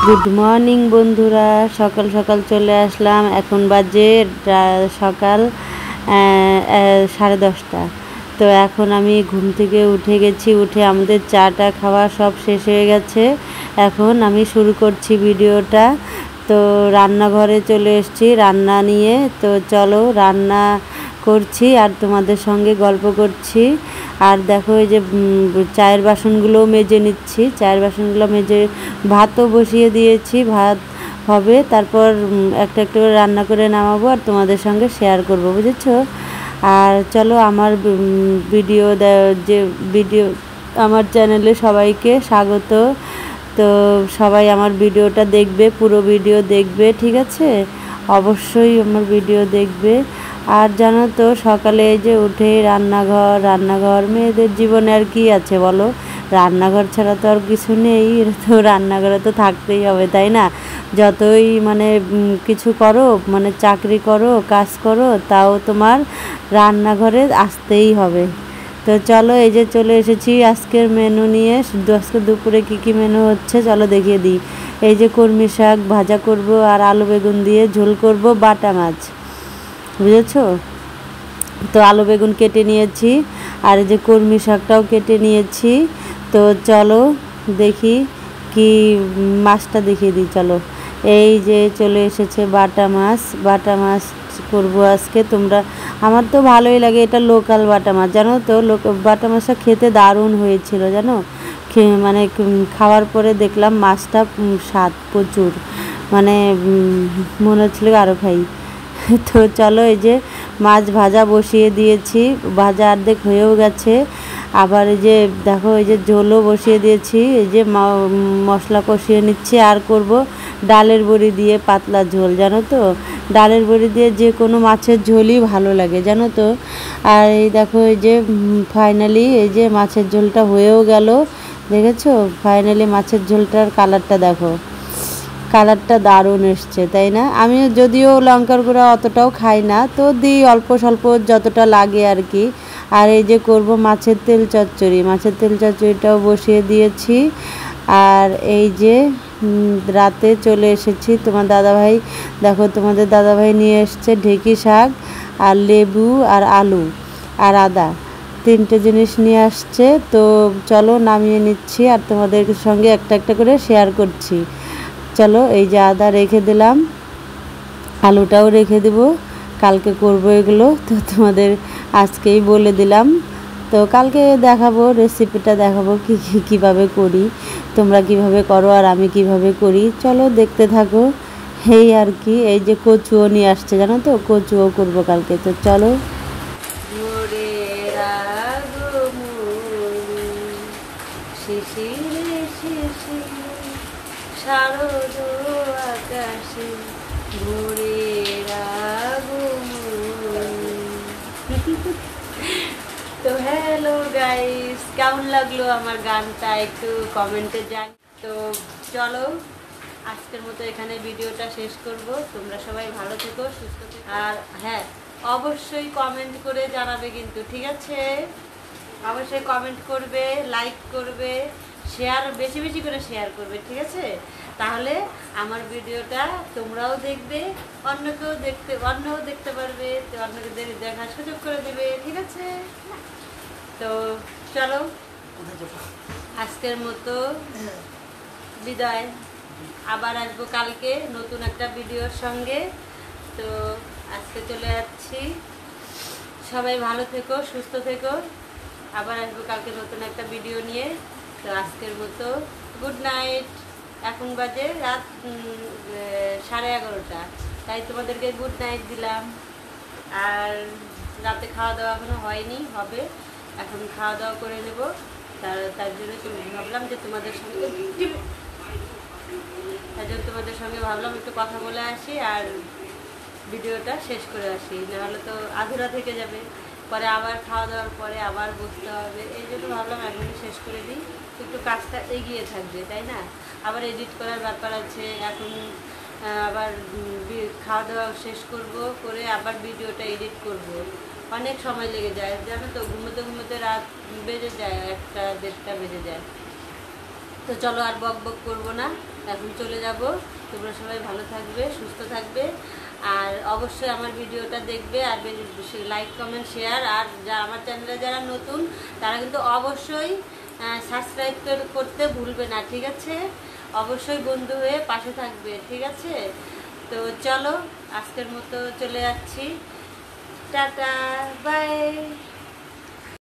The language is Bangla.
গুড মর্নিং বন্ধুরা, সকাল সকাল চলে আসলাম। এখন বাজে সকাল 10:30। তো এখন আমি ঘুম থেকে উঠে গেছি, উঠে আমাদের চাটা খাওয়া সব শেষ হয়ে গেছে। এখন আমি শুরু করছি ভিডিওটা। তো রান্নাঘরে চলে এসেছি রান্না নিয়ে। তো চলো রান্না করছি আর তোমাদের সঙ্গে গল্প করছি। আর দেখো এই যে চায়ের বাসনগুলো মেজে নিচ্ছি, চায়ের বাসনগুলো মেজে ভাতও বসিয়ে দিয়েছি, ভাত হবে, তারপর একটা একটা করে রান্না করে নামাবো আর তোমাদের সঙ্গে শেয়ার করব, বুঝেছো? আর চলো আমার ভিডিও আমার চ্যানেলে সবাইকে স্বাগত। তো সবাই আমার ভিডিওটা দেখবে, পুরো ভিডিও দেখবে, ঠিক আছে? অবশ্যই আমার ভিডিও দেখবে। আর জানো তো সকালে এই যে উঠে রান্নাঘর মেয়েদের জীবনে আর কি আছে বলো? রান্নাঘর ছাড়া তো আর কিছু নেই, তো রান্নাঘরে তো থাকতেই হবে, তাই না? যতই মানে কিছু করো, মানে চাকরি করো, কাজ করো, তাও তোমার রান্নাঘরে আসতেই হবে। তো চলো এই যে চলে এসেছি আজকের মেনু নিয়ে। আজকে দুপুরে কী মেনু হচ্ছে চলো দেখিয়ে দিই। এই যে কলমি শাক ভাজা করব আর আলু বেগুন দিয়ে ঝোল করব, বাটা মাছ, বুঝেছো? তো আলু বেগুন কেটে নিয়েছি আর এই যে কলমি শাকটাও কেটে নিয়েছি। তো চলো দেখি কি মাছটা দেখিয়ে দিই। চলো এই যে চলে এসেছে বাটা মাছ করব আজকে। আমার তো ভালোই লাগে, এটা লোকাল বাটা মাছ, জানো তো? বাটা মাছটা খেতে দারুণ হয়েছিল, জানো? মানে খাওয়ার পরে দেখলাম মাছটা স্বাদ প্রচুর, মানে মনে হচ্ছিল আরও খাই। তো চলো এই যে মাছ ভাজা বসিয়ে দিয়েছি, ভাজা অর্ধেক হয়েও গেছে। আবার এই যে দেখো এই যে ঝোলও বসিয়ে দিয়েছি, এই যে মশলা কষিয়ে নিচ্ছি। আর করব ডালের বড়ি দিয়ে পাতলা ঝোল, জানো তো? ডালের বড়ি দিয়ে যে কোনো মাছের ঝোলই ভালো লাগে, জানো তো? আর এই দেখো এই যে ফাইনালি এই যে মাছের ঝোলটা হয়েও গেল, দেখেছো? ফাইনালি মাছের ঝোলটার কালারটা দেখো, কালারটা দারুণ এসছে, তাই না? আমি যদিও লঙ্কার গুঁড়া অতটাও খাই না, তো দিই অল্প স্বল্প যতটা লাগে আর কি। আর এই যে করব মাছের তেল চচ্চড়িটাও বসিয়ে দিয়েছি। আর এই যে রাতে চলে এসেছি তোমার দাদাভাই, দেখো তোমাদের দাদাভাই নিয়ে এসছে ঢেঁকি শাক আর লেবু আর আলু আর আদা, 3টে জিনিস নিয়ে আসছে। তো চলো নামিয়ে নিচ্ছি আর তোমাদের সঙ্গে একটা একটা করে শেয়ার করছি। চলো এই যে আদা রেখে দিলাম, আলুটাও রেখে দেবো, কালকে করব এগুলো। তো তোমাদের আজকেই বলে দিলাম, তো কালকে দেখাবো, রেসিপিটা দেখাবো কীভাবে করি, তোমরা কিভাবে করো আর আমি কিভাবে করি। চলো দেখতে থাকো। এই আর কি, এই যে কচুও নিয়ে আসছে, জানো তো? কচুও করবো কালকে। তো চলো। শারদ আকাশে ভোরের আগমন। তো হ্যালো গাইস, কেমন লাগলো আমার গানটা একটু কমেন্টে জান। তো চলো আজকের মতো এখানে ভিডিওটা শেষ করব। তোমরা সবাই ভালো থেকো, সুস্থ থেকো। আর হ্যাঁ, অবশ্যই কমেন্ট করে জানাবে কিন্তু, ঠিক আছে? অবশ্যই কমেন্ট করবে, লাইক করবে, শেয়ার বেশি বেশি করে শেয়ার করবে, ঠিক আছে? তাহলে আমার ভিডিওটা তোমরাও দেখবে, অন্যও দেখতে পারবে, তো অন্যকে দেখার সুযোগ করে দেবে, ঠিক আছে? তো চলো আজকের মতো বিদায়, আবার আসবো কালকে নতুন একটা ভিডিওর সঙ্গে। তো আজকে চলে যাচ্ছি, সবাই ভালো থেকো, সুস্থ থেকো, আবার আসবো কালকে নতুন একটা ভিডিও নিয়ে। তো আজকের মতো গুড নাইট। এখন বাজে রাত 11:30, তাই তোমাদেরকে গুড নাইট দিলাম। আর রাতে খাওয়া দাওয়া এখনো হয়নি, হবে, এখন খাওয়া দাওয়া করে নেব। তার জন্য ভাবলাম যে তোমাদের সঙ্গে ভাবলাম একটু কথা বলে আসি আর ভিডিওটা শেষ করে আসি, নাহলে তো আধুরা থেকে যাবে, পরে আবার খাওয়া দাওয়ার পরে আবার বসতে হবে। এই জন্য ভাবলাম এখনই শেষ করে দিই, একটু কাজটা এগিয়ে থাকবে, তাই না? আবার এডিট করার ব্যাপার আছে, এখন আবার খাওয়া দাওয়া শেষ করব, করে আবার ভিডিওটা এডিট করব, অনেক সময় লেগে যায়, জানো তো? ঘুমোতে ঘুমোতে রাত বেজে যায়, 1টা 1:30 বেজে যায়। তো চলো আর বক বক করবো না, এখন চলে যাব। তোমরা সবাই ভালো থাকবে, সুস্থ থাকবে, আর অবশ্যই আমার ভিডিওটা দেখবে, আর লাইক কমেন্ট শেয়ার, আর আমার চ্যানেলে যারা নতুন তারা কিন্তু অবশ্যই সাবস্ক্রাইব করতে ভুলবে না, ঠিক আছে? অবশ্যই বন্ধু হয়ে পাশে থাকবে, ঠিক আছে? তো চলো আজকের মতো চলে যাচ্ছি, টাটা বাই।